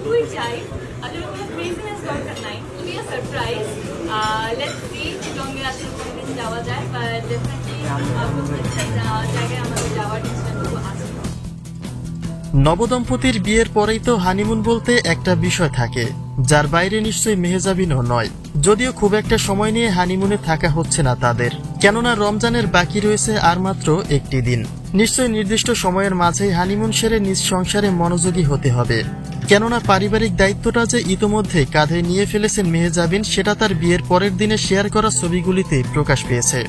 যতটুকুই চাই আসলে কোনো ক্রেজিনেস দরকার নাই, to be a surprise. Let's see চিটগংয়ে আসলে কোনোদিন যাওয়া যায়, বাট ডেফিনেটলি প্রত্যেকটা জায়গায় আমাদের যাওয়ার ইচ্ছাটুকু আছে। নবদম্পতির বিয়ের পরেই তো হানিমুন বলতে একটা বিষয় থাকে, যার বাইরে নিশ্চয়ই মেহজাবিনও নয়। যদিও খুব একটা সময় নিয়ে হানিমুনে থাকা হচ্ছে না তাদের, কেননা রমজানের বাকি রয়েছে আর মাত্র একটি দিন। নিশ্চয়ই নির্দিষ্ট সময়ের মাঝেই হানিমুন সেরে নিজ সংসারে মনোযোগী হতে হবে, কেননা পারিবারিক দায়িত্বটা যে ইতোমধ্যে কাঁধে নিয়ে ফেলেছেন মেহজাবিন, সেটা তার বিয়ের পরের দিনে শেয়ার করা ছবিগুলিতে প্রকাশ পেয়েছে।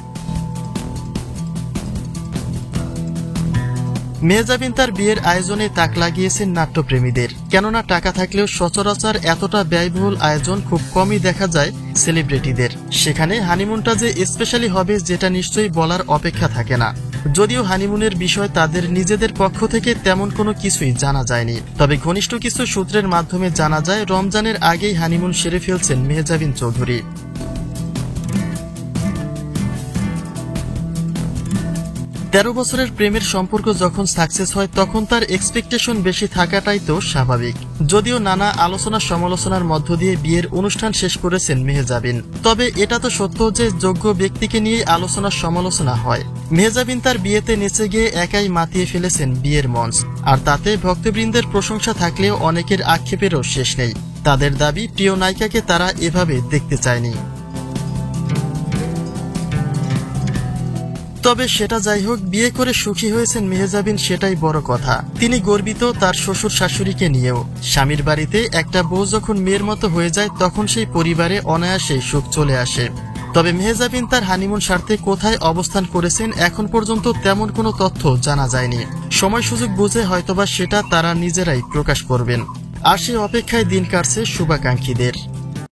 মেহজাবিন তার বিয়ের আয়োজনে তাক লাগিয়েছেন নাট্যপ্রেমীদের, কেননা টাকা থাকলেও সচরাচর এতটা ব্যয়বহুল আয়োজন খুব কমই দেখা যায় সেলিব্রিটিদের। সেখানে হানিমুনটা যে স্পেশালি হবে যেটা নিশ্চয়ই বলার অপেক্ষা থাকে না। যদিও হানিমুনের বিষয় তাদের নিজেদের পক্ষ থেকে তেমন কোনো কিছুই জানা যায়নি, তবে ঘনিষ্ঠ কিছু সূত্রের মাধ্যমে জানা যায় রমজানের আগেই হানিমুন সেরে ফেলছেন মেহজাবিন চৌধুরী। 13 বছরের প্রেমের সম্পর্ক যখন সাকসেস হয় তখন তার এক্সপেকটেশন বেশি থাকাটাই তো স্বাভাবিক। যদিও নানা আলোচনা সমালোচনার মধ্য দিয়ে বিয়ের অনুষ্ঠান শেষ করেছেন মেহজাবিন, তবে এটা তো সত্য যে যোগ্য ব্যক্তিকে নিয়ে আলোচনা সমালোচনা হয়। মেহজাবিন তার বিয়েতে নেচে গিয়ে একাই মাতিয়ে ফেলেছেন বিয়ের মঞ্চ, আর তাতে ভক্তবৃন্দের প্রশংসা থাকলেও অনেকের আক্ষেপেরও শেষ নেই। তাদের দাবি প্রিয় নায়িকাকে তারা এভাবে দেখতে চায়নি। তবে সেটা যাই হোক, বিয়ে করে সুখী হয়েছেন মেহজাবিন, সেটাই বড় কথা। তিনি গর্বিত তার শ্বশুর শাশুড়িকে নিয়েও। স্বামীর বাড়িতে একটা বউ যখন মেয়ের মতো হয়ে যায় তখন সেই পরিবারে অনায়াসেই সুখ চলে আসে। তবে মেহজাবিন তার হানিমুন স্বার্থে কোথায় অবস্থান করেছেন এখন পর্যন্ত তেমন কোনো তথ্য জানা যায়নি। সময় সুযোগ বুঝে হয়তোবা সেটা তারা নিজেরাই প্রকাশ করবেন। আর সেই অপেক্ষায় দিন কাটছে শুভাকাঙ্ক্ষীদের।